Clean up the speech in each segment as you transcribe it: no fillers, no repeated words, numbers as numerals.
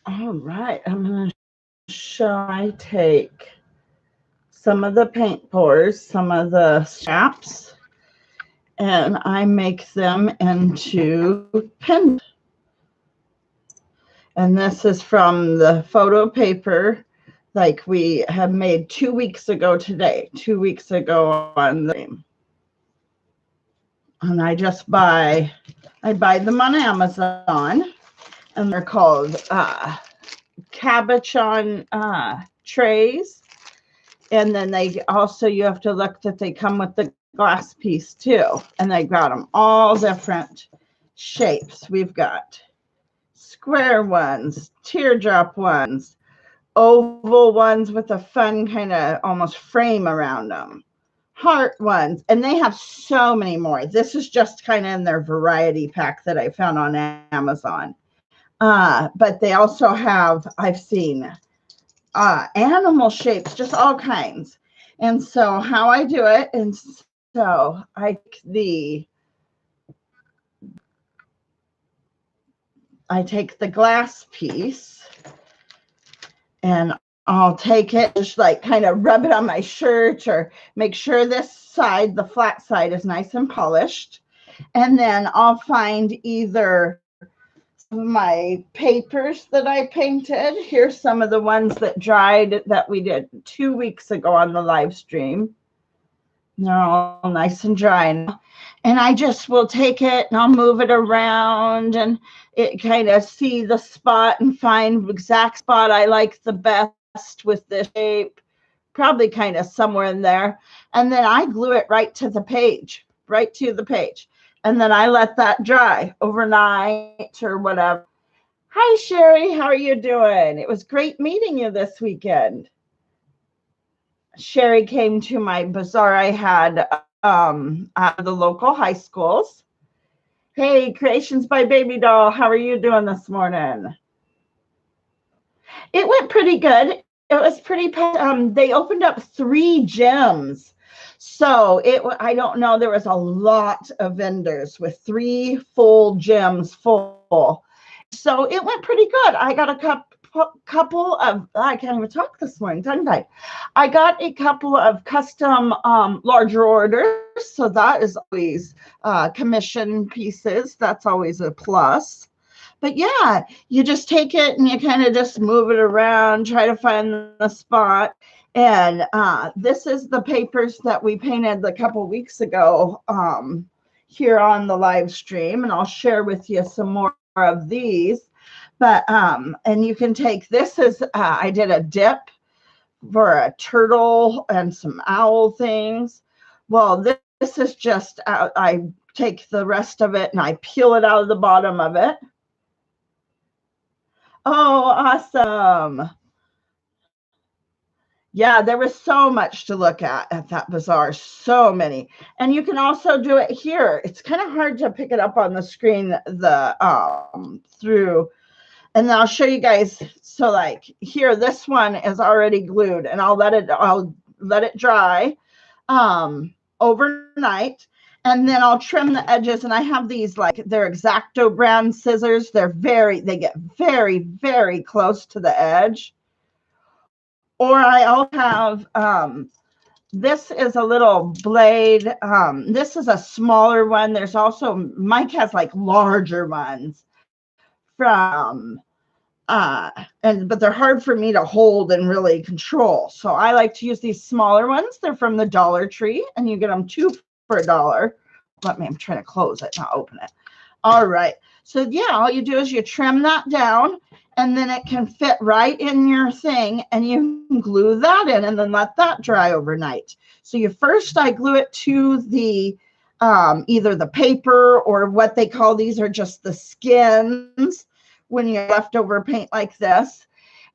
All right, I'm going to show I take some of the paint pours, some of the straps, and I make them into pendants. And this is from the photo paper like we have made 2 weeks ago today, 2 weeks ago on the, and I buy them on Amazon, and they're called cabochon trays. And then they also, you have to look that they come with the glass piece too. And they got them all different shapes. We've got square ones, teardrop ones, oval ones with a fun kind of almost frame around them, heart ones, and they have so many more. This is just kind of in their variety pack that I found on Amazon. But they also have, I've seen animal shapes, just all kinds. And so how I do it, and so I take the glass piece and I'll take it, just like kind of rub it on my shirt or make sure this side, the flat side, is nice and polished. And then I'll find either some of my papers that I painted. Here's some of the ones that dried that we did 2 weeks ago on the live stream. They're all nice and dry now. And I just will take it and I'll move it around and it kind of see the spot and find the exact spot I like the best with this shape, probably kind of somewhere in there. And then I glue it right to the page. And then I let that dry overnight or whatever. Hi, Sherry. How are you doing? It was great meeting you this weekend. Sherry came to my bazaar I had at the local high schools. Hey, Creations by Baby Doll. How are you doing this morning? It went pretty good. It was pretty, they opened up 3 gyms. So I don't know, there was a lot of vendors with 3 full gyms full. So it went pretty good. I got a couple of, I can't even talk this morning, tongue tied. I got a couple of custom larger orders. So that is always commission pieces. That's always a plus. But yeah, you just take it and you kind of just move it around, try to find the spot. And this is the papers that we painted a couple weeks ago here on the live stream. And I'll share with you some more of these. But, and you can take, this is, I did a dip for a turtle and some owl things. Well, this is just, I take the rest of it and I peel it out of the bottom of it. Oh, awesome. Yeah, there was so much to look at that bazaar, so many. And you can also do it here. It's kind of hard to pick it up on the screen through, and I'll show you guys. So like here, this one is already glued and I'll let it dry overnight. And then I'll trim the edges, and I have these, like, they're X-Acto brand scissors. They get very, very close to the edge. Or I'll have, this is a little blade. This is a smaller one. There's also, Mike has like larger ones from, but they're hard for me to hold and really control. So I like to use these smaller ones. They're from the Dollar Tree, and you get them 2 for $1. I'm trying to close it, not open it. All right. So yeah, all you do is you trim that down, and then it can fit right in your thing, and you can glue that in and then let that dry overnight. So I glue it to the either the paper or what they call, these are just the skins when you leftover paint like this.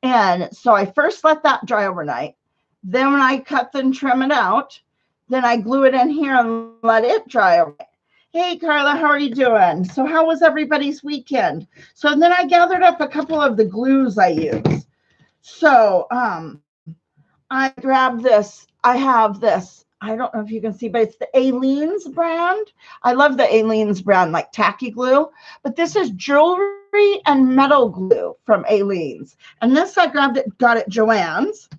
And so I first let that dry overnight. Then when I cut and trim it out, then I glue it in here and let it dry overnight. Hey, Carla, how are you doing? So how was everybody's weekend? So then I gathered up a couple of the glues I use. So I grabbed this. I have this I don't know if you can see, but it's the Aleene's brand. I love the Aleene's brand, like tacky glue. But this is jewelry and metal glue from Aleene's. And this I got at Joann's.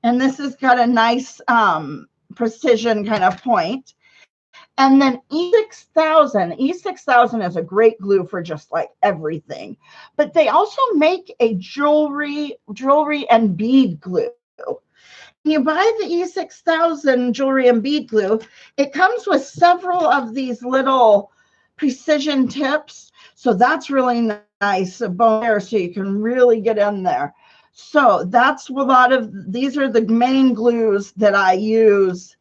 And this has got a nice precision kind of point. And then E6000. E6000 is a great glue for just like everything. But they also make a jewelry and bead glue. You buy the E6000 jewelry and bead glue, it comes with several of these little precision tips. So that's really nice, a bone there, so you can really get in there. So that's a lot of, these are the main glues that I use.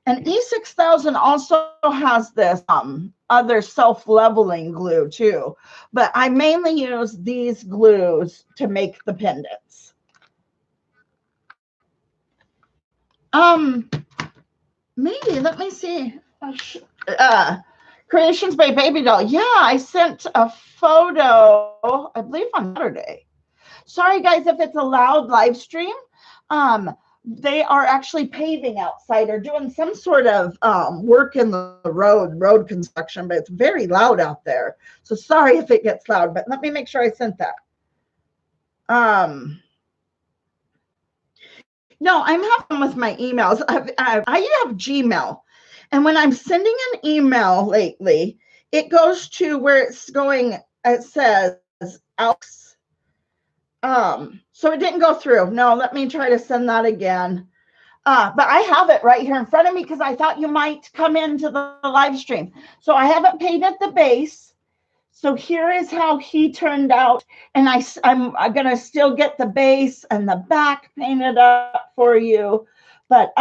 And E6000 also has this other self-leveling glue too. But I mainly use these glues to make the pendants. Maybe, let me see. Creations by Baby Doll. Yeah, I sent a photo, I believe on Saturday. Sorry guys if it's a loud live stream. They are actually paving outside or doing some sort of work in the road construction, but it's very loud out there. So sorry if it gets loud, but let me make sure I sent that. No, I'm having with my emails. I have Gmail. And when I'm sending an email lately, it goes to where it's going, it says Alex. So it didn't go through. No, let me try to send that again. But I have it right here in front of me because I thought you might come into the live stream. So I haven't painted the base. So here is how he turned out. And I'm going to still get the base and the back painted up for you. But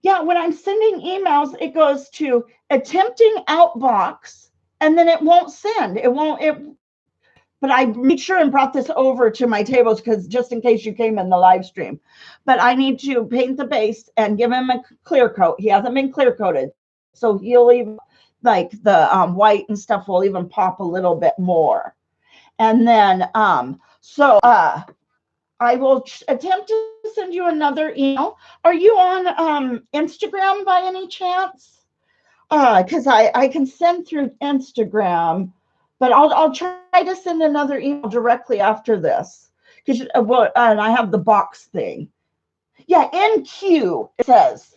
yeah, when I'm sending emails, it goes to attempting outbox and then it won't send. But I made sure and brought this over to my tables because just in case you came in the live stream. But I need to paint the base and give him a clear coat. He hasn't been clear coated. So he'll even, like the white and stuff will even pop a little bit more. And then, I will attempt to send you another email. Are you on Instagram by any chance? Because I can send through Instagram, but I'll try to send another email directly after this. Because and I have the box thing. Yeah, NQ, it says.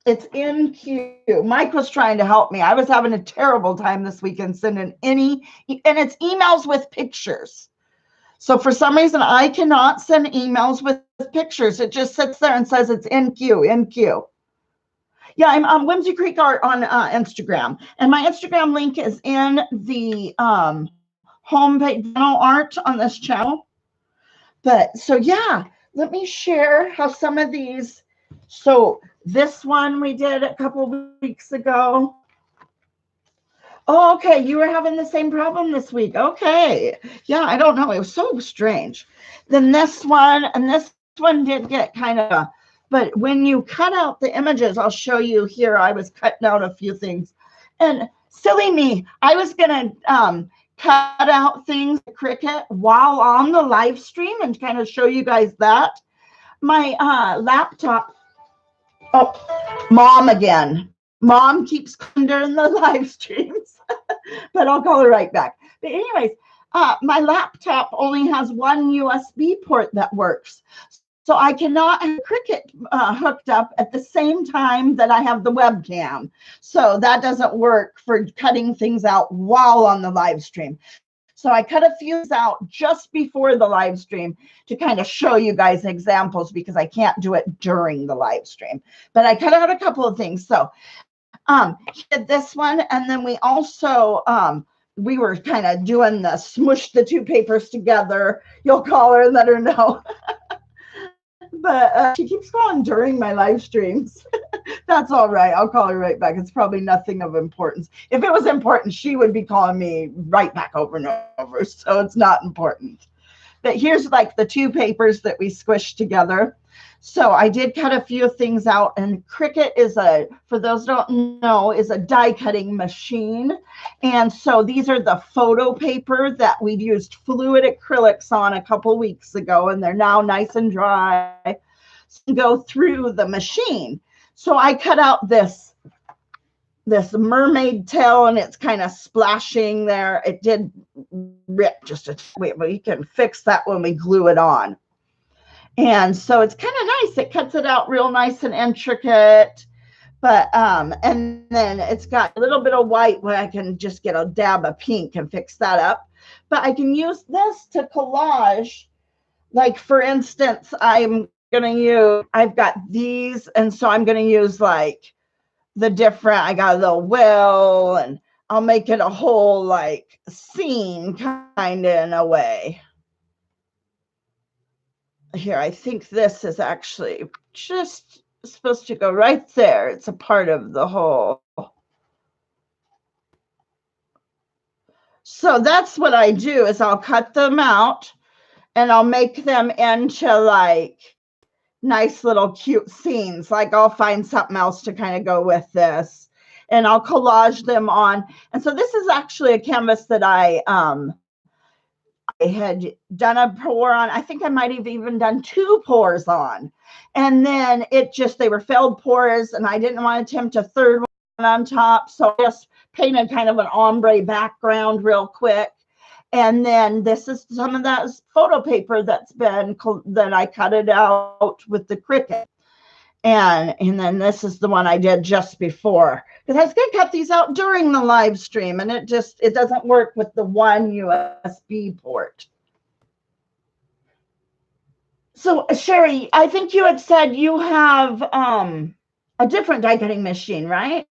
It's in queue. Mike was trying to help me. I was having a terrible time this weekend sending and it's emails with pictures. So for some reason, I cannot send emails with pictures. It just sits there and says it's in queue. Yeah, I'm on Whimsy Creek Art on Instagram. And my Instagram link is in the homepage art on this channel. But so yeah, let me share how some of these, so this one we did a couple weeks ago. Oh, okay, you were having the same problem this week. Okay. Yeah, I don't know. It was so strange. Then this one, and this one did get kind of, but when you cut out the images, I'll show you here. I was cutting out a few things. And silly me, I was going to cut out things with Cricut while on the live stream and kind of show you guys that. My laptop. Oh, mom again. Mom keeps coming during the live streams, but I'll call her right back. But anyways, my laptop only has one USB port that works. So I cannot have Cricut hooked up at the same time that I have the webcam. So that doesn't work for cutting things out while on the live stream. So I cut a few out just before the live stream to kind of show you guys examples because I can't do it during the live stream. But I cut out a couple of things. So did this one, and then we also we were kind of doing the smush the two papers together. You'll call her and let her know. But she keeps calling during my live streams. That's all right. I'll call her right back. It's probably nothing of importance. If it was important, she would be calling me right back over and over. So it's not important. But here's like the two papers that we squished together. So I did cut a few things out, and Cricut is for those who don't know, is a die cutting machine. And so these are the photo paper that we used fluid acrylics on a couple weeks ago, and they're now nice and dry. So go through the machine. So I cut out this mermaid tail, and it's kind of splashing there. It did rip just a bit, but we can fix that when we glue it on. And so it's kind of nice. It cuts it out real nice and intricate. But and then it's got a little bit of white where I can just get a dab of pink and fix that up. But I can use this to collage. Like, for instance, I've got these, and so I'm going to use like the different, I got a little whale, and I'll make it a whole like scene kind of in a way. Here, I think this is actually just supposed to go right there. It's a part of the whole. So that's what I do, is I'll cut them out and I'll make them into like nice little cute scenes. Like, I'll find something else to kind of go with this, and I'll collage them on. And so this is actually a canvas that I had done a pour on. I think I might have even done 2 pours on. And then they were failed pours, and I didn't want to attempt a third one on top. So I just painted kind of an ombre background real quick. And then this is some of that photo paper that I cut it out with the Cricut. And then this is the one I did just before, because I was going to cut these out during the live stream, and it doesn't work with the one USB port. So Sherry, I think you had said you have a different die cutting machine, right?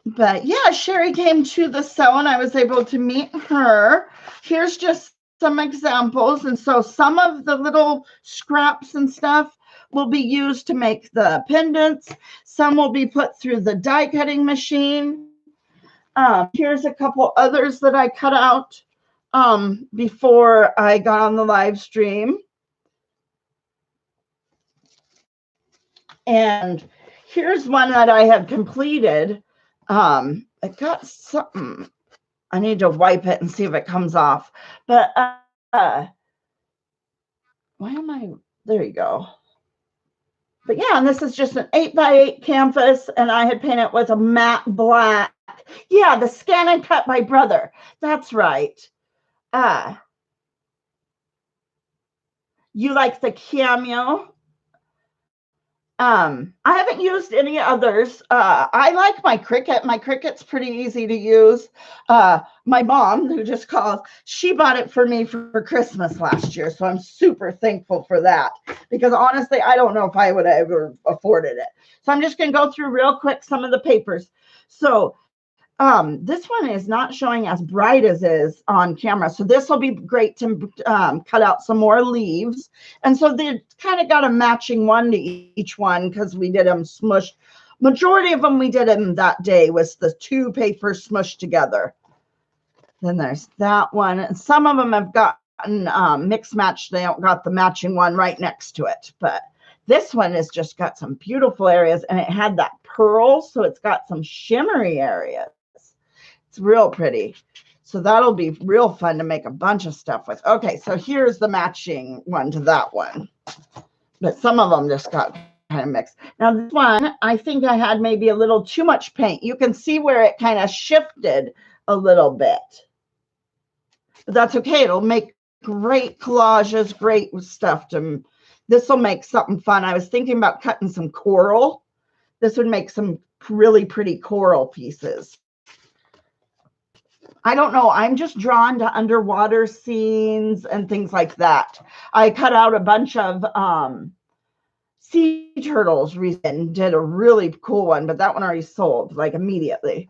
But yeah, Sherry came to the show and I was able to meet her. Here's just some examples. And so some of the little scraps and stuff will be used to make the pendants. Some will be put through the die cutting machine. Here's a couple others that I cut out before I got on the live stream. And here's one that I have completed. I got something. I need to wipe it and see if it comes off. But why am I? There you go. But yeah, and this is just an 8x8 canvas, and I had painted it with a matte black. Yeah, the Scan and Cut by Brother. That's right. You like the cameo? I haven't used any others. I like my Cricut. My Cricut's pretty easy to use. My mom, who just called, she bought it for me for Christmas last year. So I'm super thankful for that, because honestly, I don't know if I would have ever afforded it. So I'm just going to go through real quick some of the papers. So this one is not showing as bright as is on camera. So this will be great to cut out some more leaves. And so they kind of got a matching one to each one, because we did them smushed. Majority of them we did them that day was the 2 papers smushed together. Then there's that one. And some of them have gotten mixed match. They don't got the matching one right next to it. But this one has just got some beautiful areas, and it had that pearl. So it's got some shimmery areas. It's real pretty. So that'll be real fun to make a bunch of stuff with. Okay, so here's the matching one to that one. But some of them just got kind of mixed. Now this one, I think I had maybe a little too much paint. You can see where it kind of shifted a little bit. But that's okay. It'll make great collages, great stuff. This will make something fun. I was thinking about cutting some coral. This would make some really pretty coral pieces. I don't know. I'm just drawn to underwater scenes and things like that. I cut out a bunch of sea turtles and did a really cool one, but that one already sold like immediately.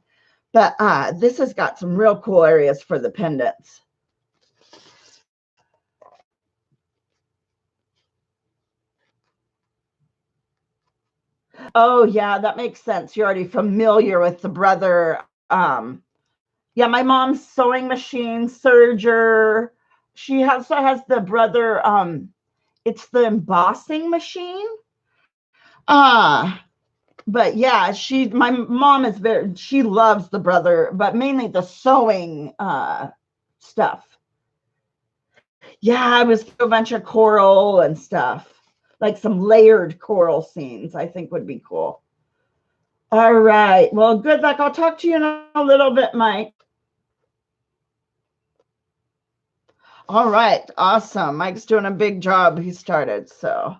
But this has got some real cool areas for the pendants. Oh, yeah, that makes sense. You're already familiar with the brother. Yeah, my mom's sewing machine, serger. She also has the brother, it's the embossing machine. But yeah, my mom is she loves the brother, but mainly the sewing stuff. Yeah, I was a bunch of coral and stuff, like some layered coral scenes, I think would be cool. All right. Well, good luck. I'll talk to you in a little bit, Mike. All right. Awesome. Mike's doing a big job. He started. So,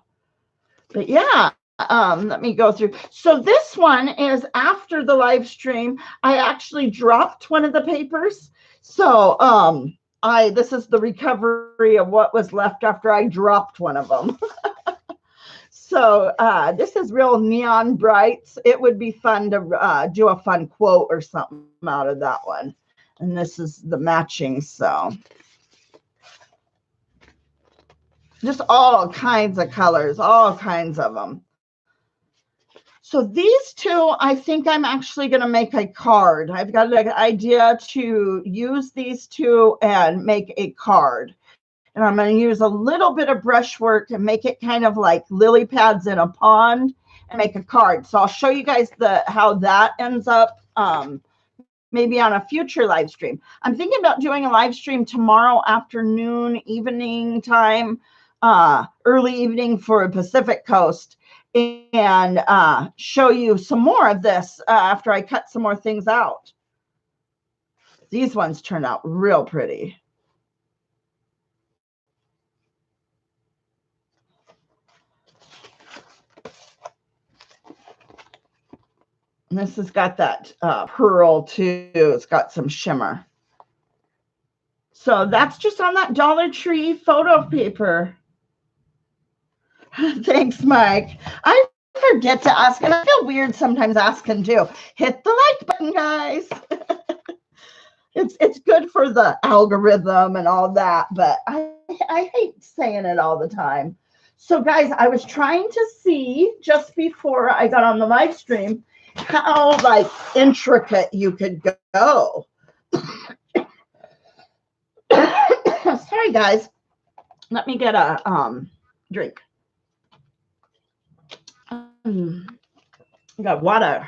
but yeah, let me go through. So this one is after the live stream. I actually dropped one of the papers. So, this is the recovery of what was left after I dropped one of them. So this is real neon brights. It would be fun to do a fun quote or something out of that one. And this is the matching. So just all kinds of colors, all kinds of them. So these two, I think I'm actually going to make a card. I've got an idea to use these two and make a card. And I'm going to use a little bit of brushwork and make it kind of like lily pads in a pond and make a card. So I'll show you guys how that ends up maybe on a future live stream. I'm thinking about doing a live stream tomorrow afternoon, evening time, early evening for Pacific Coast, and show you some more of this after I cut some more things out. These ones turned out real pretty. And this has got that pearl too. It's got some shimmer. So that's just on that Dollar Tree photo paper. Thanks, Mike. I forget to ask, and I feel weird sometimes asking too. Hit the like button, guys. It's good for the algorithm and all that, but I hate saying it all the time. So guys, I was trying to see just before I got on the live stream how like intricate you could go. Sorry guys, let me get a drink. Got water.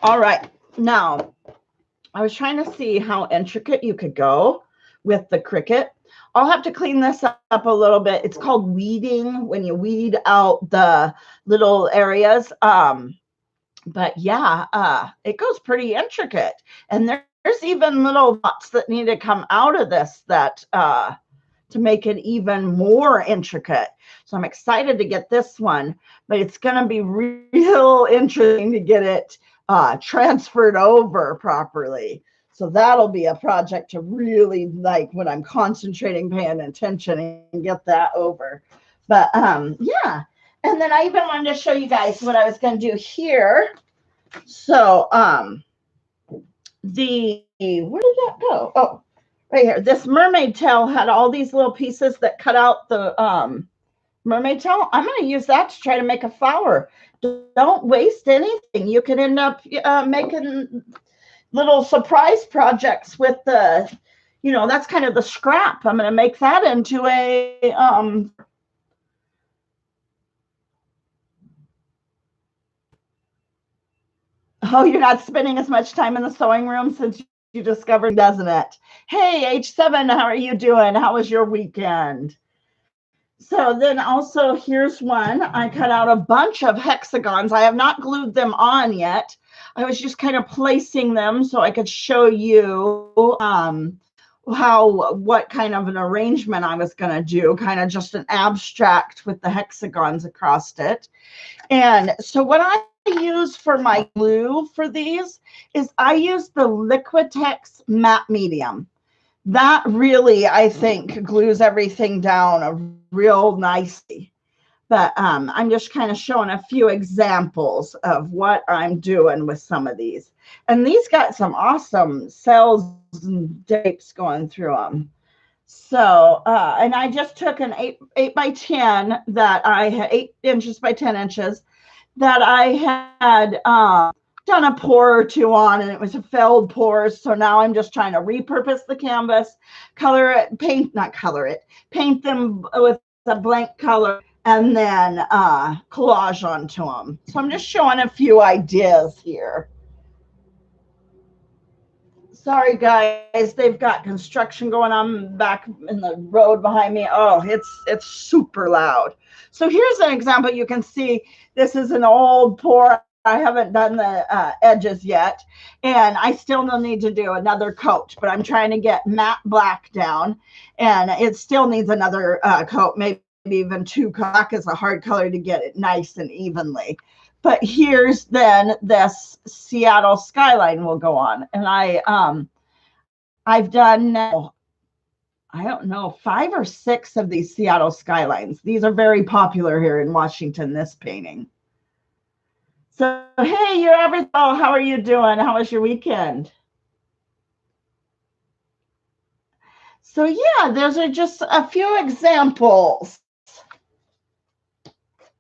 All right, now I was trying to see how intricate you could go with the Cricut. I'll have to clean this up a little bit. It's called weeding, when you weed out the little areas. But yeah, it goes pretty intricate. And there's even little dots that need to come out of this that to make it even more intricate. So I'm excited to get this one, but it's going to be real interesting to get it transferred over properly. So that'll be a project to really like when I'm concentrating, paying attention, and get that over. But yeah. And then I even wanted to show you guys what I was going to do here. So where did that go? Oh, right here. This mermaid tail had all these little pieces that cut out the mermaid tail. I'm going to use that to try to make a flower. Don't waste anything. You can end up making little surprise projects with the, you know, that's kind of the scrap. I'm going to make that into a oh, you're not spending as much time in the sewing room since you discovered, doesn't it? Hey, H7, how are you doing? How was your weekend? So then also here's one. I cut out a bunch of hexagons. I have not glued them on yet. I was just kind of placing them so I could show you what kind of an arrangement I was going to do, kind of just an abstract with the hexagons across it. And so what I use for my glue for these is I use the Liquitex matte medium. That really, I think, glues everything down real nicely. But I'm just kind of showing a few examples of what I'm doing with some of these. And these got some awesome cells and shapes going through them. So, and I just took an 8 by 10 that I had 8 inches by 10 inches that I had done a pour or two on, and it was a failed pour. So now I'm just trying to repurpose the canvas, color it, paint them with a blank color, and then collage onto them. So I'm just showing a few ideas here. Sorry, guys. They've got construction going on back in the road behind me. Oh, it's super loud. So here's an example. You can see this is an old pour. I haven't done the edges yet, and I still need to do another coat, but I'm trying to get matte black down, and it still needs another coat, maybe even two. Black is a hard color to get it nice and evenly. But here's then this Seattle skyline will go on. And I've done now, I don't know, 5 or 6 of these Seattle skylines. These are very popular here in Washington, this painting. So, hey, you're everything. Oh, how are you doing? How was your weekend? So yeah, those are just a few examples.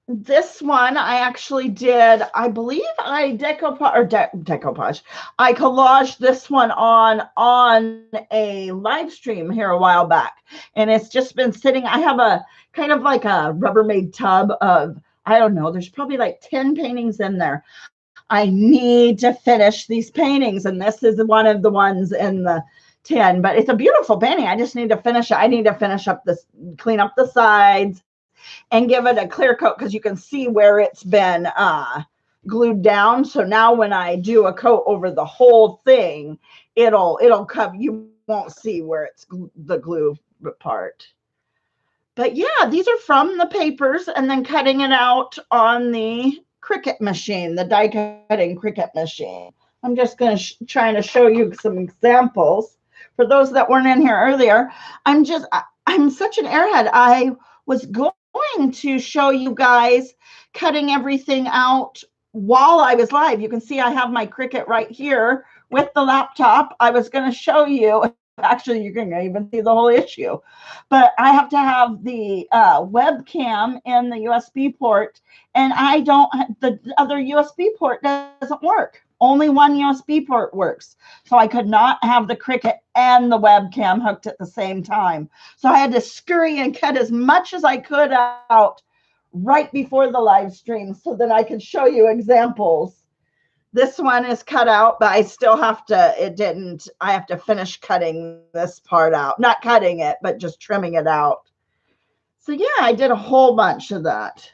This one I actually did, I believe I decoupage. I collaged this one on a live stream here a while back, and it's just been sitting. I have a kind of like a Rubbermaid tub of, I don't know, there's probably like 10 paintings in there. I need to finish these paintings, and this is one of the ones in the 10, but it's a beautiful painting. I just need to finish it. I need to finish up this, clean up the sides, and give it a clear coat, because you can see where it's been glued down. So now when I do a coat over the whole thing, it'll cover, you won't see where it's the glue part. But yeah, these are from the papers and then cutting it out on the Cricut machine, the die cutting Cricut machine. I'm just going to trying to show you some examples. For those that weren't in here earlier, I'm such an airhead. I was going to show you guys cutting everything out while I was live. You can see I have my Cricut right here with the laptop. I was going to show you, actually you can even see the whole issue, but I have to have the webcam in the USB port, and I don't, the other USB port doesn't work. Only one USB port works. So I could not have the Cricut and the webcam hooked at the same time. So I had to scurry and cut as much as I could out right before the live stream so that I could show you examples. This one is cut out, but I still have to, I have to finish cutting this part out. Not cutting it, but just trimming it out. So yeah, I did a whole bunch of that.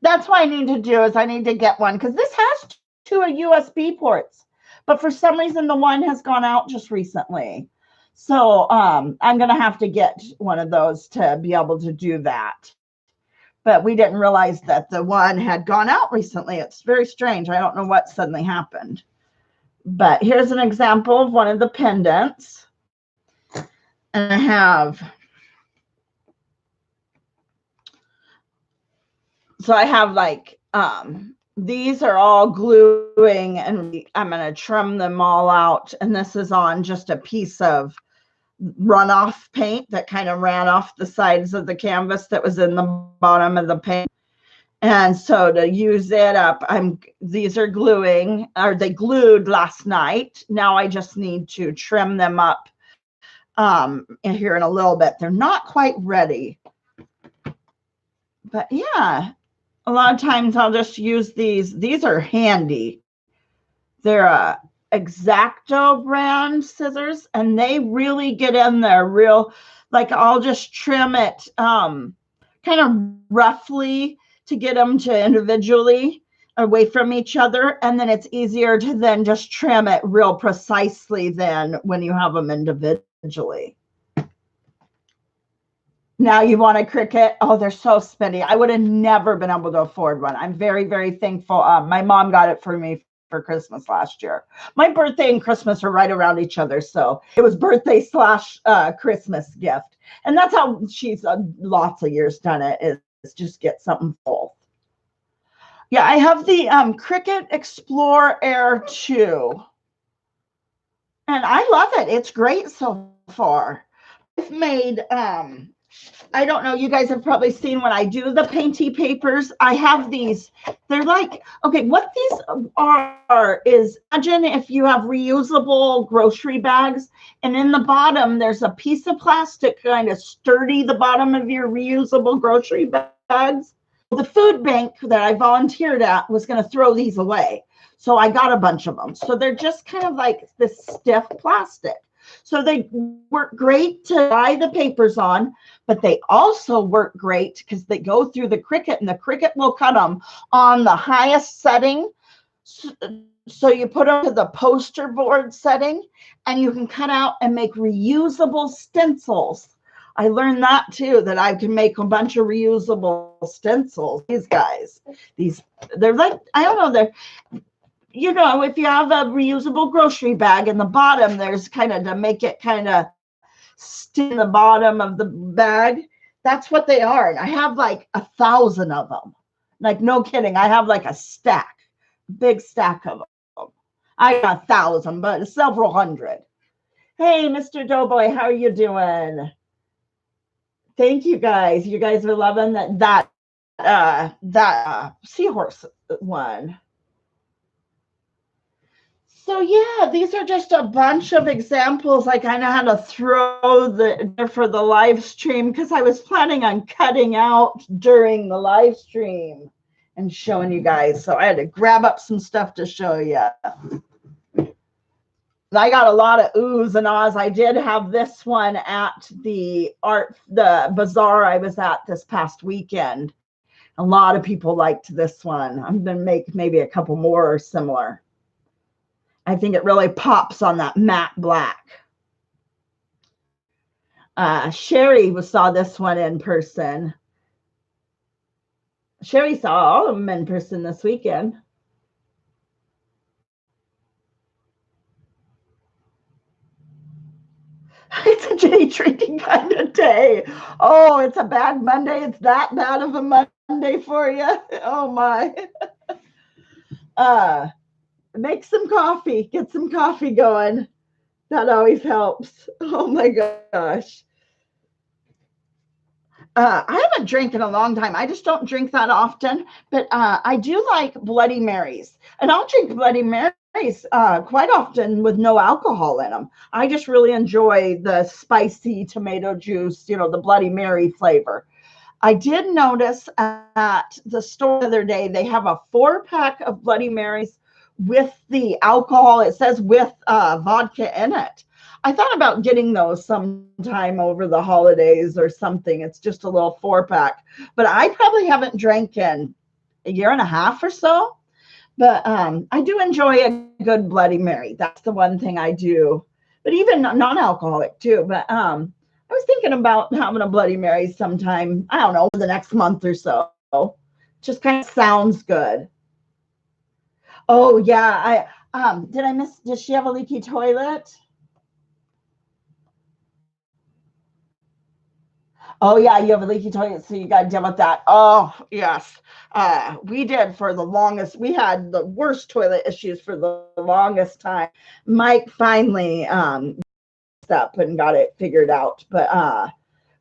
That's what I need to do, is I need to get one, because this has 2 USB ports, but for some reason the one has gone out just recently. So I'm going to have to get one of those to be able to do that. But we didn't realize that the one had gone out recently. It's very strange. I don't know what suddenly happened. But here's an example of one of the pendants. And I have, so I have like, these are all gluing, and I'm going to trim them all out. And this is on just a piece of runoff paint that kind of ran off the sides of the canvas that was in the bottom of the paint. And so to use it up, these are gluing, or they glued last night. Now I just need to trim them up here in a little bit. They're not quite ready. But yeah. A lot of times I'll just use these. These are handy. They're X-Acto brand scissors, and they really get in there real, like I'll just trim it kind of roughly to get them to individually away from each other. And then it's easier to then just trim it real precisely then when you have them individually. Now you want a Cricut? Oh, they're so spendy. I would have never been able to afford one. I'm very, very thankful. My mom got it for me for Christmas last year. My birthday and Christmas are right around each other. So it was birthday / Christmas gift. And that's how she's lots of years done it, is just get something full. Yeah, I have the Cricut Explore Air 2. And I love it. It's great so far. I've made... I don't know, you guys have probably seen when I do the Painty papers, I have these, they're like, okay, what these are is, imagine if you have reusable grocery bags, and in the bottom, there's a piece of plastic kind of sturdy the bottom of your reusable grocery bags. The food bank that I volunteered at was going to throw these away. So I got a bunch of them. So they're just kind of like this stiff plastic. So they work great to dry the papers on, but they also work great because they go through the Cricut, and the Cricut will cut them on the highest setting. So you put them to the poster board setting, and you can cut out and make reusable stencils. I learned that too, that I can make a bunch of reusable stencils. These guys, they're like, I don't know, they're, you know, if you have a reusable grocery bag in the bottom, there's kind of to make it kind of stick in the bottom of the bag. That's what they are. And I have like 1,000 of them. Like, no kidding. I have like a stack, big stack of them. I got 1,000, but several hundred. Hey, Mr. Doughboy, how are you doing? Thank you guys. You guys are loving that seahorse one. So yeah, these are just a bunch of examples. I kind of had to throw for the live stream because I was planning on cutting out during the live stream and showing you guys. So I had to grab up some stuff to show you. I got a lot of oohs and ahs. I did have this one at the bazaar I was at this past weekend. A lot of people liked this one. I'm going to make maybe a couple more similar. I think it really pops on that matte black. Sherry saw this one in person. Sherry saw all of them in person this weekend. It's a day drinking kind of day. Oh, it's a bad Monday. It's that bad of a Monday for you. Oh my. Make some coffee. Get some coffee going. That always helps. Oh my gosh. I haven't drank in a long time. I just don't drink that often, but I do like Bloody Marys, and I'll drink Bloody Marys quite often with no alcohol in them. I just really enjoy the spicy tomato juice, you know, the Bloody Mary flavor. I did notice at the store the other day, they have a 4-pack of Bloody Marys with the alcohol. It says with vodka in it. I thought about getting those sometime over the holidays or something. It's just a little 4-pack, but I probably haven't drank in a year and a half or so. But I do enjoy a good Bloody Mary. That's the one thing I do. But even non-alcoholic too. But I was thinking about having a Bloody Mary sometime, I don't know, the next month or so. Just kind of sounds good. Oh yeah, did she have a leaky toilet? Oh yeah, you have a leaky toilet, so you got to deal with that. Oh yes, we did for the longest. We had the worst toilet issues for the longest time. Mike finally up and got it figured out, but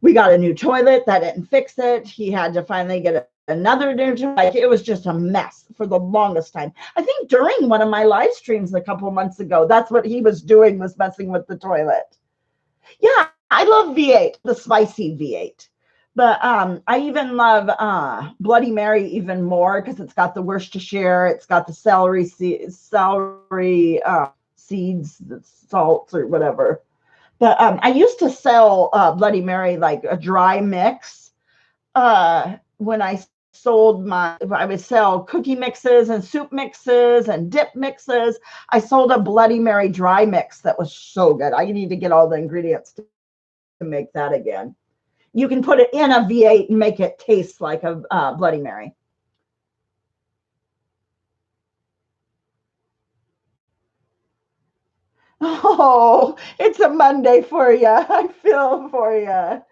we got a new toilet that didn't fix it. He had to finally get another new toilet. Like, it was just a mess for the longest time. I think during one of my live streams a couple months ago, that's what he was doing, was messing with the toilet. Yeah. I love V8, the spicy V8, but I even love Bloody Mary even more because it's got the Worcestershire, it's got the celery seeds, the salts or whatever. But I used to sell Bloody Mary like a dry mix when I would sell cookie mixes and soup mixes and dip mixes. I sold a Bloody Mary dry mix that was so good. I need to get all the ingredients to make that again. You can put it in a V8 and make it taste like a Bloody Mary. Oh, it's a Monday for you. I feel for you.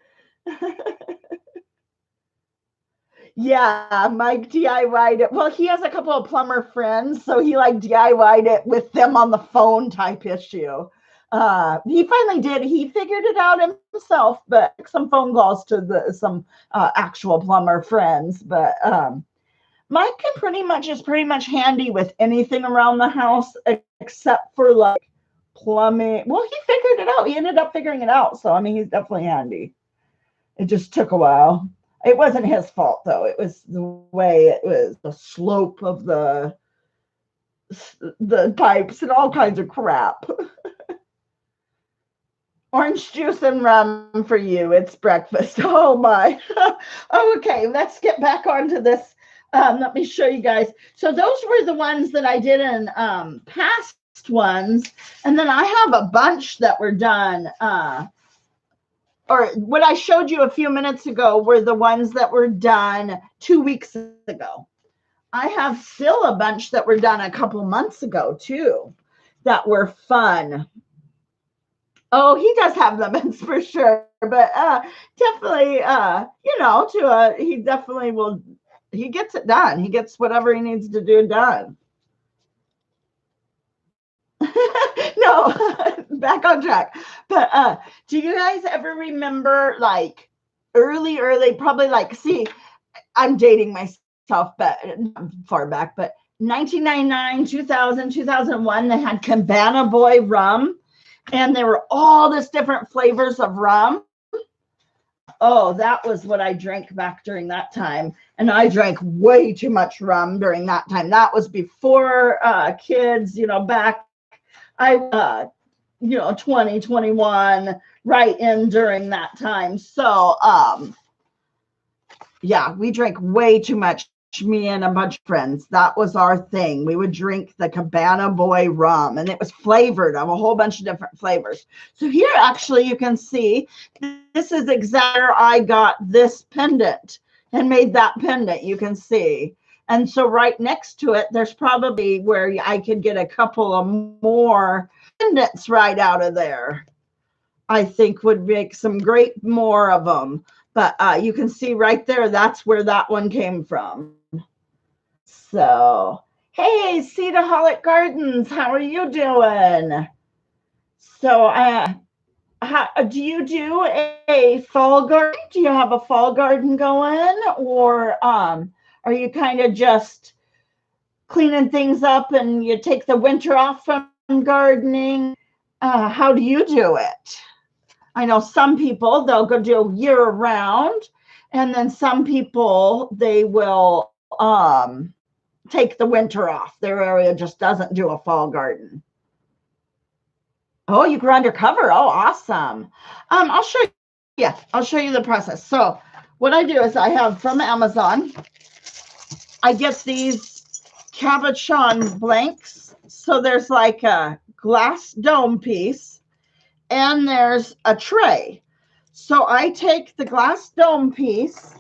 Yeah, Mike DIY'd it. Well, he has a couple of plumber friends, so he like DIY'd it with them on the phone type issue. He finally did. He figured it out himself, but some phone calls to some actual plumber friends. But Mike is pretty much handy with anything around the house except for like plumbing. Well, he figured it out. He ended up figuring it out. So I mean, he's definitely handy. It just took a while. It wasn't his fault though. It was the way it was, the slope of the the pipes and all kinds of crap. Orange juice and rum for you. It's breakfast. Oh my. Okay, let's get back onto this. Let me show you guys. So those were the ones that I did in past ones. And then I have a bunch that were done. Or what I showed you a few minutes ago were the ones that were done 2 weeks ago. I have still a bunch that were done a couple months ago too that were fun. Oh, he does have lemons for sure, but definitely, you know, he definitely will. He gets it done. He gets whatever he needs to do done. No, back on track. But do you guys ever remember like early, probably like, see, I'm dating myself, but far back, but 1999, 2000, 2001, they had Cabana Boy rum. And there were all this different flavors of rum. Oh, that was what I drank back during that time. And I drank way too much rum during that time. That was before kids, you know, back, you know, 20, 21, right in during that time. So, yeah, we drank way too much. Me and a bunch of friends, that was our thing. We would drink the Cabana Boy rum, and it was flavored of a whole bunch of different flavors. So here actually you can see this is exactly where I got this pendant and made that pendant, you can see. And so right next to it, there's probably where I could get a couple of more pendants right out of there. I think would make some great more of them. But you can see right there, that's where that one came from. So, hey, Cedarholic Gardens, how are you doing? So, do you do a fall garden? Do you have a fall garden going? Or are you kind of just cleaning things up and you take the winter off from gardening? How do you do it? I know some people, they'll go do year round, and then some people, they will take the winter off. Their area just doesn't do a fall garden. Oh, you grow undercover. Oh, awesome. I'll show you. Yeah, I'll show you the process. So what I do is I have from Amazon, I get these cabochon blanks. So there's like a glass dome piece, and there's a tray. So I take the glass dome piece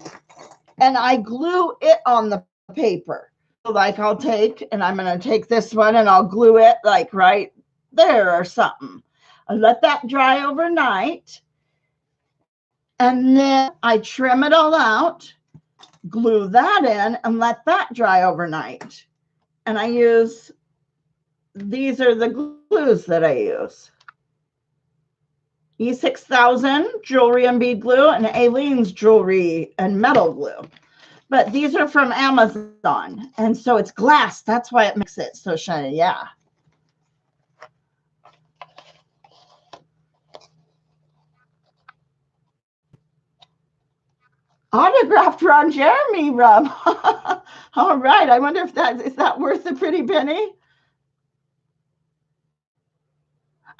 and I glue it on the paper. So like I'll take, and I'm going to take this one and I'll glue it like right there or something. I let that dry overnight. And then I trim it all out, glue that in, and let that dry overnight. And I use, these are the glues that I use. E6000 jewelry and bead glue, and Aileen's jewelry and metal glue. But these are from Amazon. And so it's glass. That's why it makes it so shiny. Yeah. Autographed Ron Jeremy rum. All right. I wonder if is that worth a pretty penny?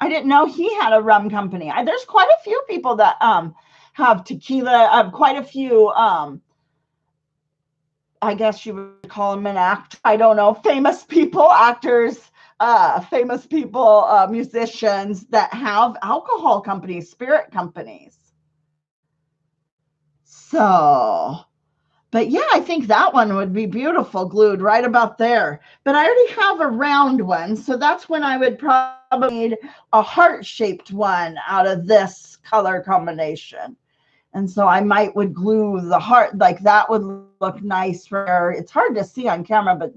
I didn't know he had a rum company. There's quite a few people that have tequila. Quite a few. I guess you would call them an act. I don't know. Famous people, actors, famous people, musicians that have alcohol companies, spirit companies. So, but yeah, I think that one would be beautiful, glued right about there. But I already have a round one, so that's when I would probably need a heart-shaped one out of this color combination. And so I would glue the heart, like that would look nice for, it's hard to see on camera, but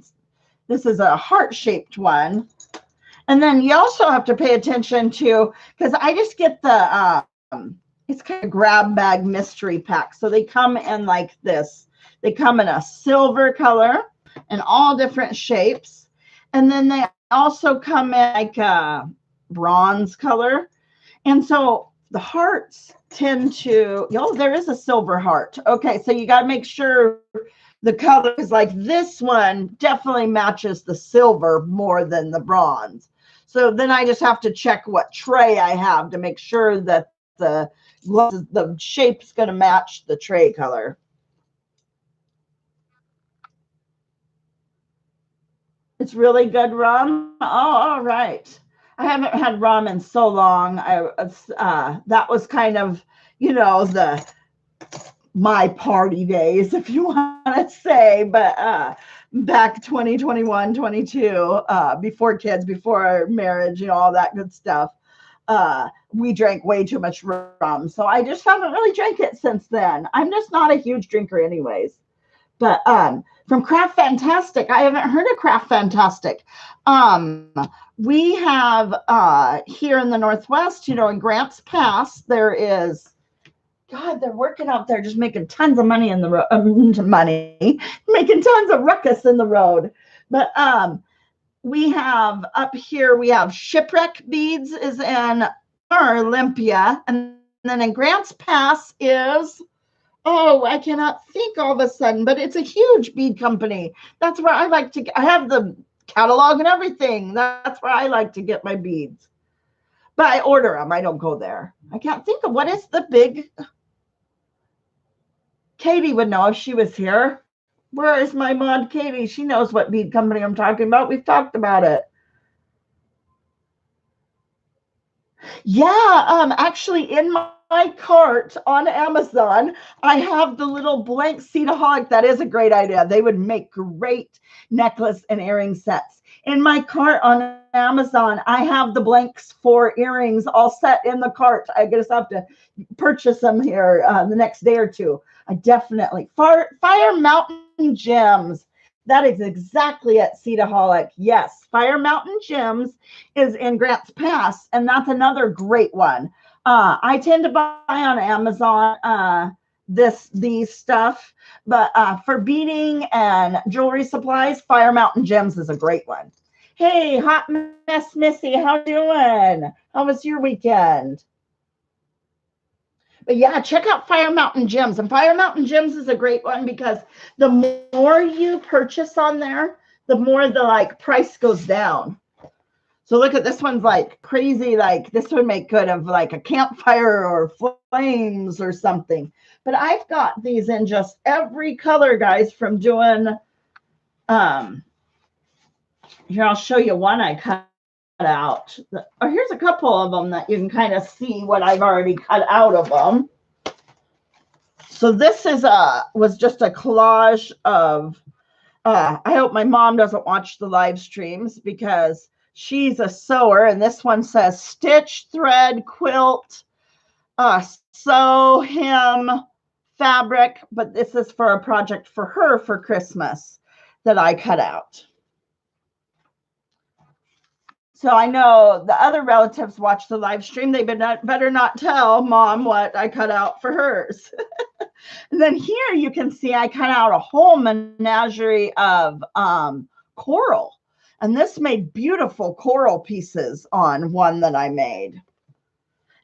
this is a heart-shaped one. And then you also have to pay attention to, because I just get the, it's kind of grab bag mystery pack. So they come in like this. They come in a silver color and all different shapes. And then they also come in like a bronze color. And so the hearts tend to, oh, there is a silver heart. Okay, so you got to make sure the colors. Like this one definitely matches the silver more than the bronze. So then I just have to check what tray I have to make sure that the shape's going to match the tray color. It's really good rum. Oh, all right. I haven't had rum in so long. That was kind of, you know, my party days, if you want to say, but back 2021, 22, before kids, before marriage, you know, all that good stuff. We drank way too much rum. So I just haven't really drank it since then. I'm just not a huge drinker anyways. But from Craft Fantastic, I haven't heard of Craft Fantastic. We have here in the Northwest, you know, in Grants Pass, there is, God, they're working out there just making tons of money in the road, making tons of ruckus in the road. But we have up here, we have Shipwreck Beads is in Olympia. And then in Grants Pass is, oh, I cannot think all of a sudden, but it's a huge bead company. That's where I like to, I have the catalog and everything. That's where I like to get my beads. But I order them. I don't go there. I can't think of what is the big, Katie would know if she was here. Where is my mod, Katie? She knows what bead company I'm talking about. We've talked about it. Yeah, actually in my cart on Amazon, I have the little blank Cedarholic. That is a great idea. They would make great necklace and earring sets. In my cart on Amazon, I have the blanks for earrings all set in the cart. I just have to purchase them here the next day or two. I definitely, Fire Mountain Gems. That is exactly at Cedarholic. Yes, Fire Mountain Gems is in Grants Pass, and that's another great one. I tend to buy on Amazon these stuff, but for beading and jewelry supplies, Fire Mountain Gems is a great one. Hey, Hot Mess Missy, how you doing? How was your weekend? But yeah, check out Fire Mountain Gems. And Fire Mountain Gems is a great one because the more you purchase on there, the more the like price goes down. So look at this one's like crazy. Like this would make good of like a campfire or flames or something. But I've got these in just every color, guys, from doing, here, I'll show you one I cut out. Oh, here's a couple of them that you can kind of see what I've already cut out of them. So this is was just a collage of, I hope my mom doesn't watch the live streams because she's a sewer, and this one says stitch, thread, quilt, sew, hem, fabric, but this is for a project for her for Christmas that I cut out. So I know the other relatives watch the live stream. They better not tell Mom what I cut out for hers. And then here you can see I cut out a whole menagerie of coral. And this made beautiful coral pieces on one that I made.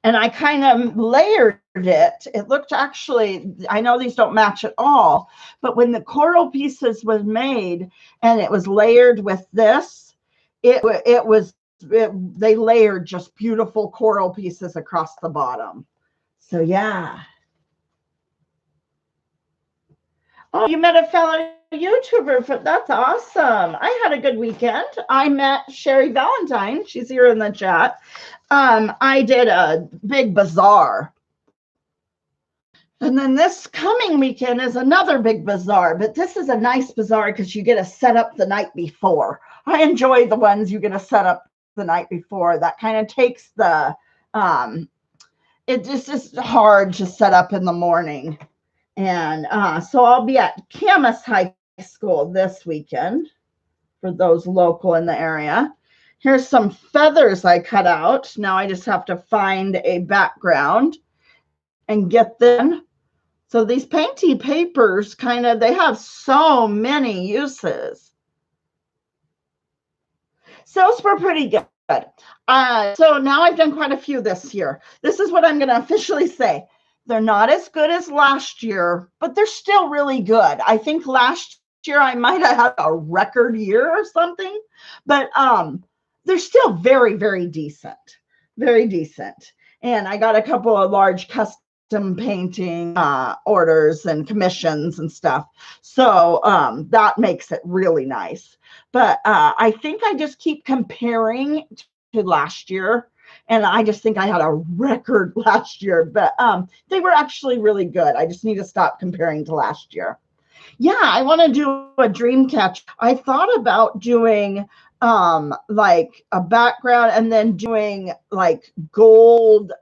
And I kind of layered it. It looked actually, I know these don't match at all, but when the coral pieces was made and it was layered with this, they layered just beautiful coral pieces across the bottom. So yeah. Oh, you met a fellow YouTuber. That's awesome. I had a good weekend. I met Sherry Valentine. She's here in the chat. I did a big bazaar. And then this coming weekend is another big bazaar, but this is a nice bazaar because you get to set up the night before. I enjoy the ones you get to set up the night before. That kind of takes the, it's just hard to set up in the morning. And so I'll be at Camas High School this weekend for those local in the area. Here's some feathers I cut out. Now I just have to find a background and get them. So these Painty papers they have so many uses. Sales were pretty good. So now I've done quite a few this year. This is what I'm going to officially say. They're not as good as last year, but they're still really good. I think last year I might have had a record year or something, but they're still very, very decent. Very decent. And I got a couple of large custom painting orders and commissions and stuff. So that makes it really nice. But I think I just keep comparing to last year. And I just think I had a record last year, but they were actually really good. I just need to stop comparing to last year. Yeah, I want to do a dream catch. I thought about doing like a background and then doing like gold,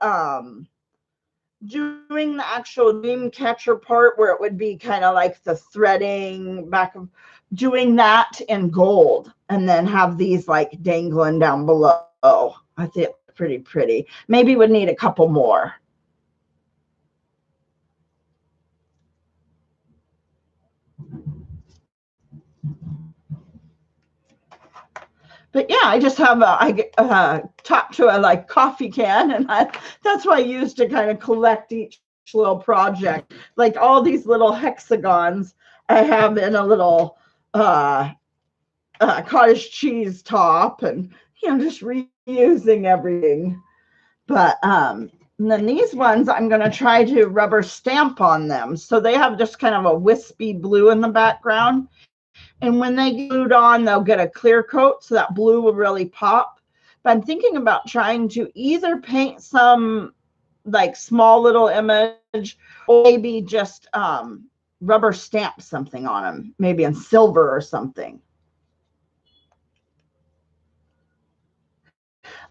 doing the actual dream catcher part where it would be kind of like the threading back of doing that in gold and then have these like dangling down below. I think pretty. Maybe would need a couple more. But yeah, I just have I talked to a like coffee can, and that's what I use to kind of collect each little project. Like all these little hexagons I have in a little cottage cheese top, and just reusing everything. But and then these ones I'm going to try to rubber stamp on them, so they have just kind of a wispy blue in the background. And when they get glued on, they'll get a clear coat, so that blue will really pop. But I'm thinking about trying to either paint some like small little image, or maybe just rubber stamp something on them, maybe in silver or something.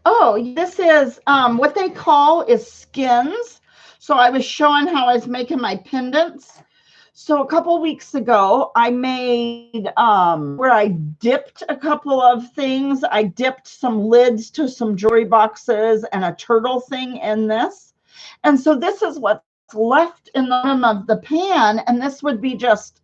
Oh, this is what they call is skins. So I was showing how I was making my pendants. So a couple weeks ago, I made where I dipped a couple of things. I dipped some lids to some jewelry boxes and a turtle thing in this. And so this is what's left in the bottom of the pan. And this would be just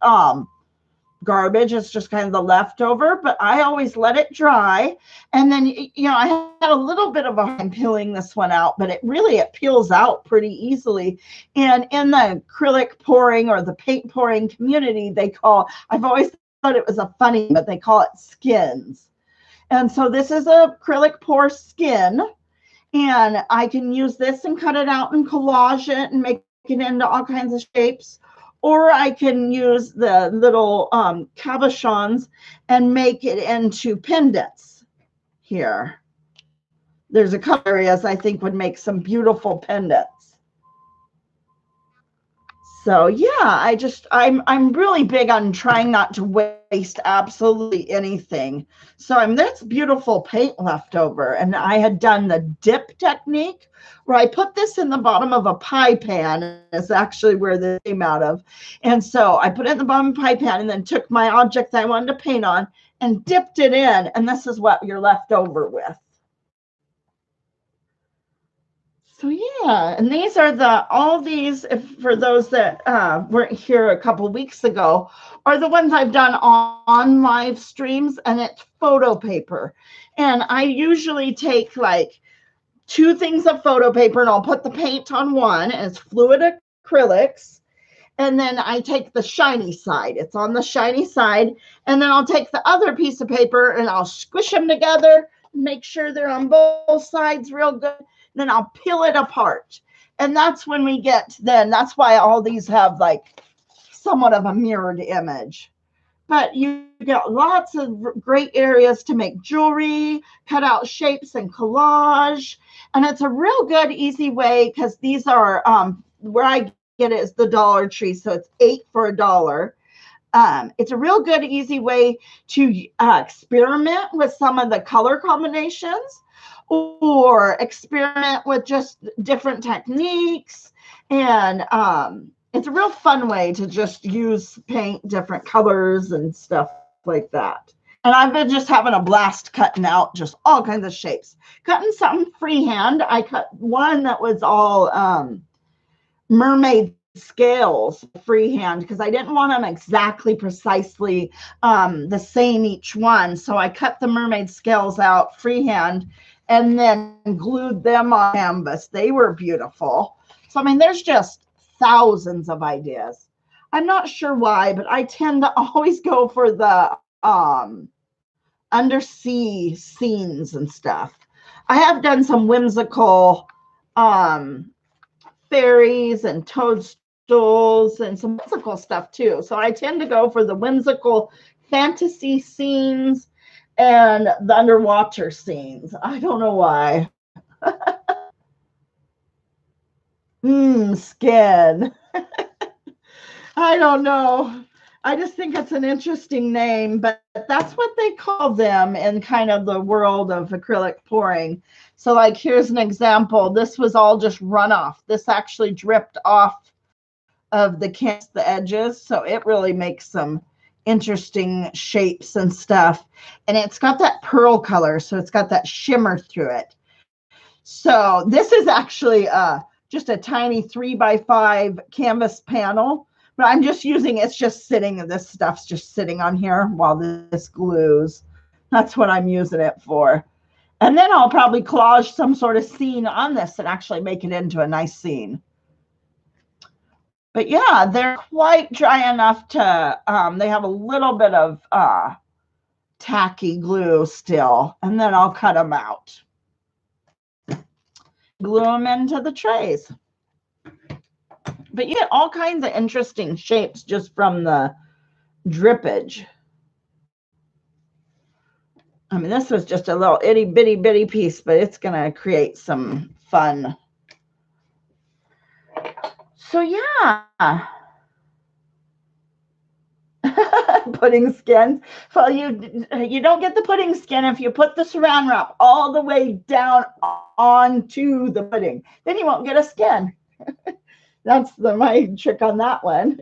garbage. It's just kind of the leftover, but I always let it dry. And then, I had a little bit of a time peeling this one out, but it peels out pretty easily. And in the acrylic pouring or the paint pouring community, I've always thought it was a funny, but they call it skins. And so this is a acrylic pour skin, and I can use this and cut it out and collage it and make it into all kinds of shapes. Or I can use the little cabochons and make it into pendants here. There's a couple areas I think would make some beautiful pendants. So yeah, I'm really big on trying not to waste absolutely anything. So that's beautiful paint left over. And I had done the dip technique where I put this in the bottom of a pie pan. Is actually where this came out of. And so I put it in the bottom of a pie pan and then took my object that I wanted to paint on and dipped it in. And this is what you're left over with. So yeah, and these are all these, for those that weren't here a couple weeks ago, are the ones I've done on live streams, and it's photo paper. And I usually take like 2 things of photo paper, and I'll put the paint on one, and it's fluid acrylics. And then I take the shiny side. It's on the shiny side. And then I'll take the other piece of paper, and I'll squish them together, make sure they're on both sides real good. Then I'll peel it apart. And that's when that's why all these have like somewhat of a mirrored image. But you get lots of great areas to make jewelry, cut out shapes and collage. And it's a real good, easy way, because these are, where I get it is the Dollar Tree. So it's 8 for $1. It's a real good, easy way to experiment with some of the color combinations, or experiment with just different techniques. And it's a real fun way to just paint different colors and stuff like that. And I've been just having a blast cutting out just all kinds of shapes. Cutting something freehand. I cut one that was all mermaid scales freehand, because I didn't want them exactly precisely the same each one. So I cut the mermaid scales out freehand and then glued them on canvas. They were beautiful. So, there's just thousands of ideas. I'm not sure why, but I tend to always go for the undersea scenes and stuff. I have done some whimsical fairies and toadstools and some whimsical stuff too. So I tend to go for the whimsical fantasy scenes and the underwater scenes. I don't know why. Skin. I don't know. I just think it's an interesting name, but that's what they call them in kind of the world of acrylic pouring. So like, here's an example. This was all just runoff. This actually dripped off of the canvas, the edges. So it really makes some interesting shapes and stuff. And it's got that pearl color. So it's got that shimmer through it. So this is actually just a tiny 3x5 canvas panel. But I'm just using, it's just sitting, this stuff's just sitting on here while this glues. That's what I'm using it for. And then I'll probably collage some sort of scene on this and actually make it into a nice scene. But yeah, they're quite dry enough to, they have a little bit of tacky glue still. And then I'll cut them out. Glue them into the trays. But you get all kinds of interesting shapes just from the drippage. I mean, this was just a little itty bitty piece, but it's going to create some fun. So yeah. Pudding skin. Well, you don't get the pudding skin if you put the saran wrap all the way down onto the pudding. Then you won't get a skin. That's my trick on that one.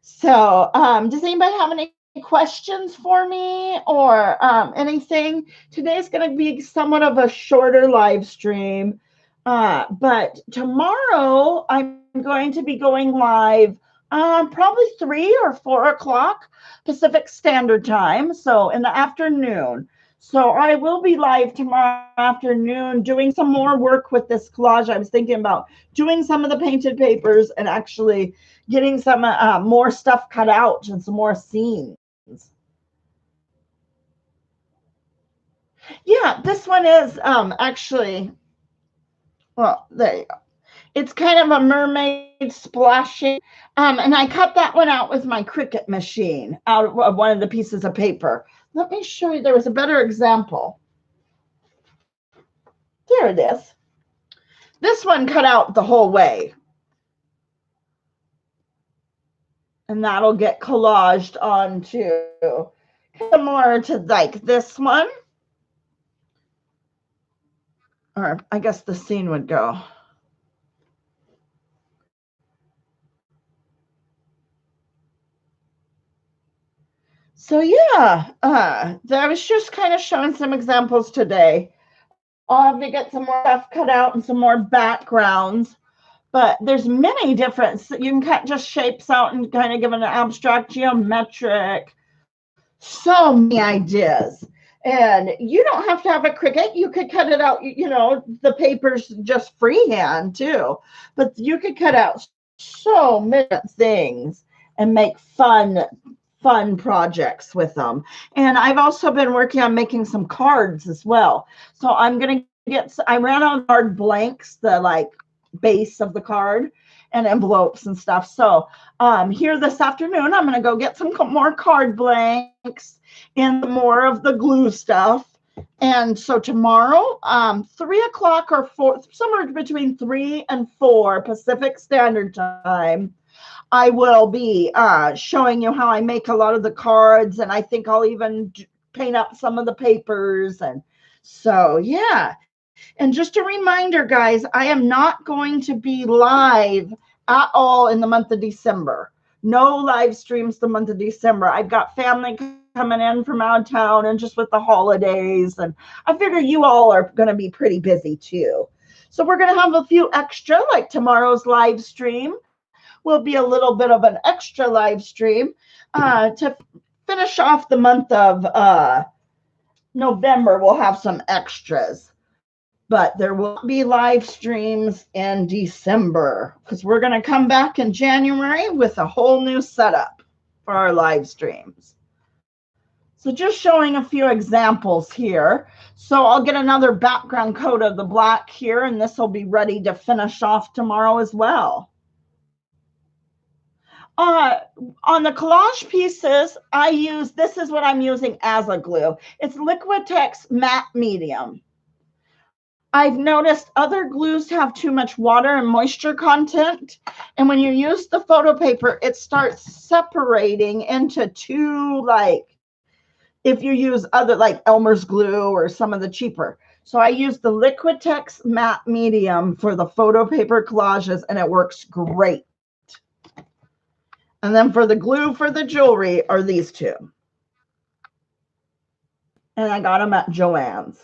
So does anybody have any questions for me or anything? Today's going to be somewhat of a shorter live stream. But tomorrow I'm going to be going live probably 3 or 4 o'clock Pacific Standard Time. So in the afternoon. So I will be live tomorrow afternoon doing some more work with this collage. I was thinking about doing some of the painted papers and actually getting some more stuff cut out and some more scenes. Yeah, this one is actually, well, there you go. It's kind of a mermaid splashing. And I cut that one out with my Cricut machine out of one of the pieces of paper. Let me show you. There was a better example. There it is. This one cut out the whole way. And that'll get collaged onto similar to like this one. Or I guess the scene would go. So yeah, I was just kind of showing some examples today. I'll have to get some more stuff cut out and some more backgrounds. But there's many different, you can cut just shapes out and kind of give it an abstract, geometric, so many ideas. And you don't have to have a Cricut. You could cut it out, you know, the paper's just freehand too. But you could cut out so many things and make fun projects with them. And I've also been working on making some cards as well. So I'm going to get, I ran out of card blanks, the like base of the card and envelopes and stuff. So here this afternoon, I'm going to go get some more card blanks and more of the glue stuff. And so tomorrow, 3 o'clock or 4, somewhere between 3 and 4 Pacific Standard Time, I will be showing you how I make a lot of the cards, and I think I'll even paint up some of the papers. And so, yeah. And just a reminder, guys, I am not going to be live at all in the month of December. No live streams the month of December. I've got family coming in from out of town and just with the holidays. And I figure you all are going to be pretty busy too. So we're going to have a few extra, like tomorrow's live stream will be a little bit of an extra live stream to finish off the month of November. We'll have some extras. but there will be live streams in December because we're going to come back in January with a whole new setup for our live streams. So just showing a few examples here. So I'll get another background coat of the black here, and this will be ready to finish off tomorrow as well. On the collage pieces, this is what I'm using as a glue. It's Liquitex Matte Medium. I've noticed other glues have too much water and moisture content. And when you use the photo paper, it starts separating into two, like, if you use other like Elmer's glue or some of the cheaper. So I use the Liquitex Matte Medium for the photo paper collages, and it works great. And then for the glue for the jewelry are these two. And I got them at Joann's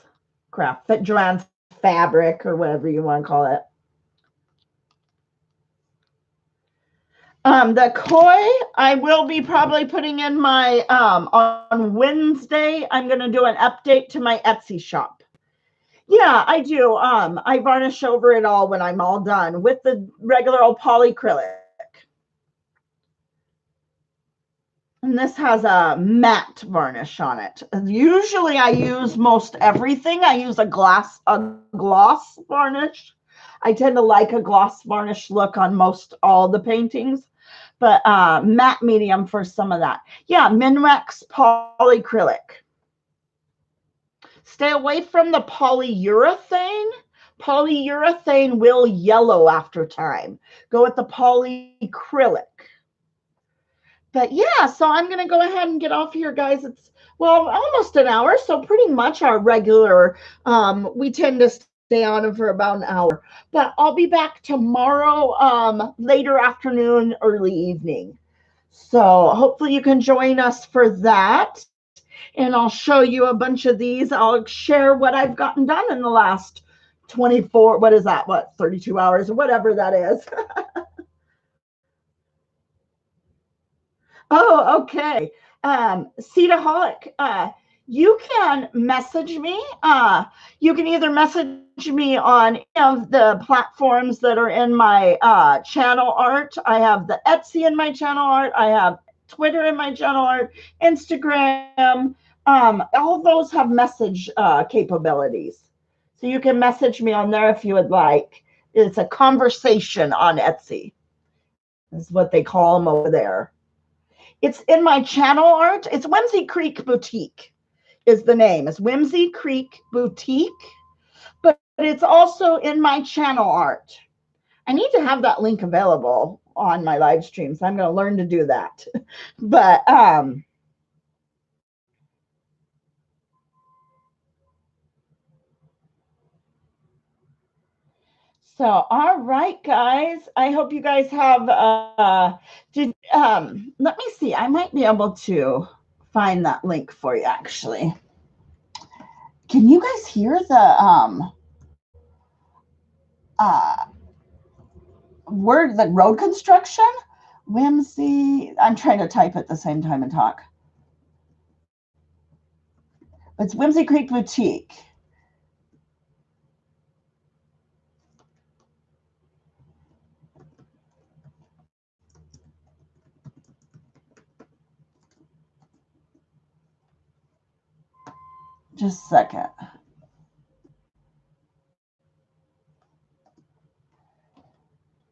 Joann's Fabric or whatever you want to call it. The koi, I will be probably putting in my, on Wednesday, I'm going to do an update to my Etsy shop. Yeah, I do. I varnish over it all when I'm all done with the regular old polyacrylic. And this has a matte varnish on it. Usually I use most everything. I use a gloss varnish. I tend to like a gloss varnish look on most all the paintings, but matte medium for some of that. Yeah, Minwax polyacrylic. Stay away from the polyurethane. Polyurethane will yellow after time. Go with the polyacrylic. But yeah, so I'm going to go ahead and get off here, guys. It's, well, almost an hour, so pretty much our regular, we tend to stay on for about an hour. But I'll be back tomorrow, later afternoon, early evening. So hopefully you can join us for that. And I'll show you a bunch of these. I'll share what I've gotten done in the last 24, what is that, 32 hours, or whatever that is. Oh, okay. Cedarholic, you can message me. You can either message me on any of the platforms that are in my channel art. I have the Etsy in my channel art. I have Twitter in my channel art, Instagram. All those have message capabilities. So you can message me on there if you would like. It's a conversation on Etsy. Is what they call them over there. It's in my channel art. It's Whimsy Creek Boutique is the name. It's Whimsy Creek Boutique, but it's also in my channel art. I need to have that link available on my live stream, so I'm going to learn to do that. But so, all right, guys. I hope you guys have, let me see. I might be able to find that link for you, actually. Can you guys hear the, word, the road construction? Whimsy. I'm trying to type at the same time and talk. It's Whimsy Creek Boutique. Just a second.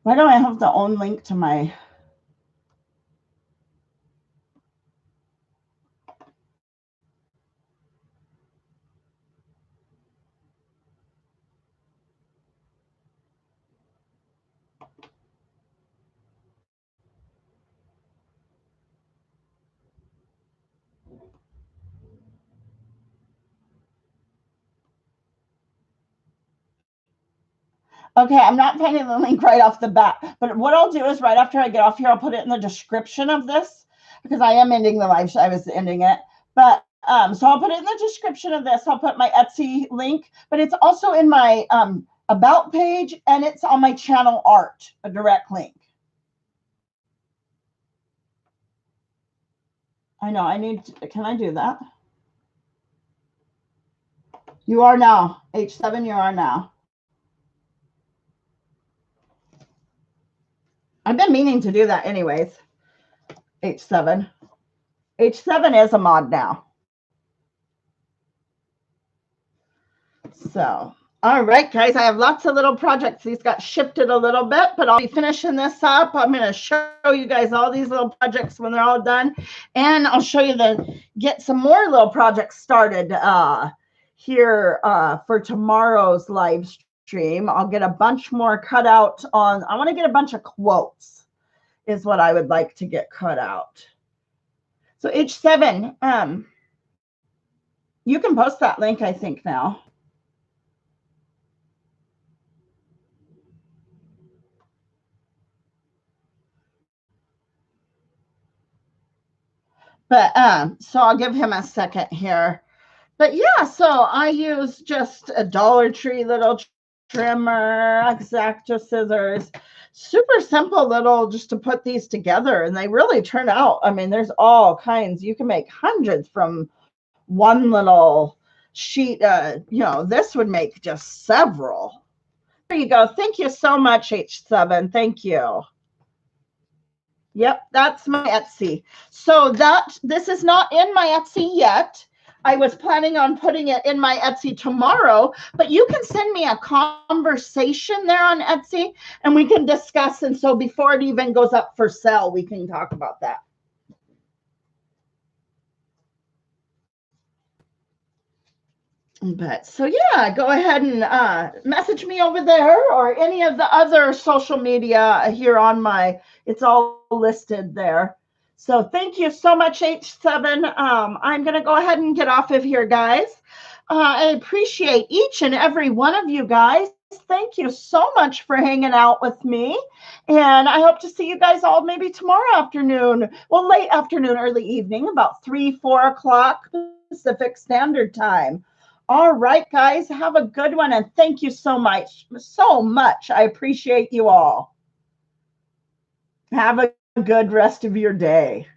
Why don't I have the own link to my... Okay, I'm not finding the link right off the bat, but what I'll do is right after I get off here, I'll put it in the description of this because I am ending the live. I was ending it, but so I'll put it in the description of this. I'll put my Etsy link, but it's also in my about page and it's on my channel art, a direct link. I know I need to, can I do that? You are now. H7, you are now. I've been meaning to do that anyways. H7. H7 is a mod now. So, all right, guys, I have lots of little projects. These got shifted a little bit, but I'll be finishing this up. I'm going to show you guys all these little projects when they're all done. And I'll show you get some more little projects started here for tomorrow's live stream. I'll get a bunch more cut out on, I want to get a bunch of quotes is what I would like to get cut out. So H7, you can post that link, I think, now. But so I'll give him a second here. But yeah, so I use just a Dollar Tree little trimmer, X-Acto scissors, super simple little just to put these together. And they really turn out. I mean, there's all kinds. You can make hundreds from one little sheet. You know, this would make just several. There you go. Thank you so much, H7. Thank you. Yep, that's my Etsy. So this is not in my Etsy yet. I was planning on putting it in my Etsy tomorrow, but you can send me a conversation there on Etsy and we can discuss. And so before it even goes up for sale, we can talk about that. But so yeah, go ahead and message me over there or any of the other social media here on it's all listed there. So thank you so much, H7. I'm going to go ahead and get off of here, guys. I appreciate each and every one of you guys. Thank you so much for hanging out with me. And I hope to see you guys all maybe tomorrow afternoon. Well, late afternoon, early evening, about 3, 4 o'clock Pacific Standard Time. All right, guys, have a good one. And thank you so much. So much. I appreciate you all. Have a good rest of your day.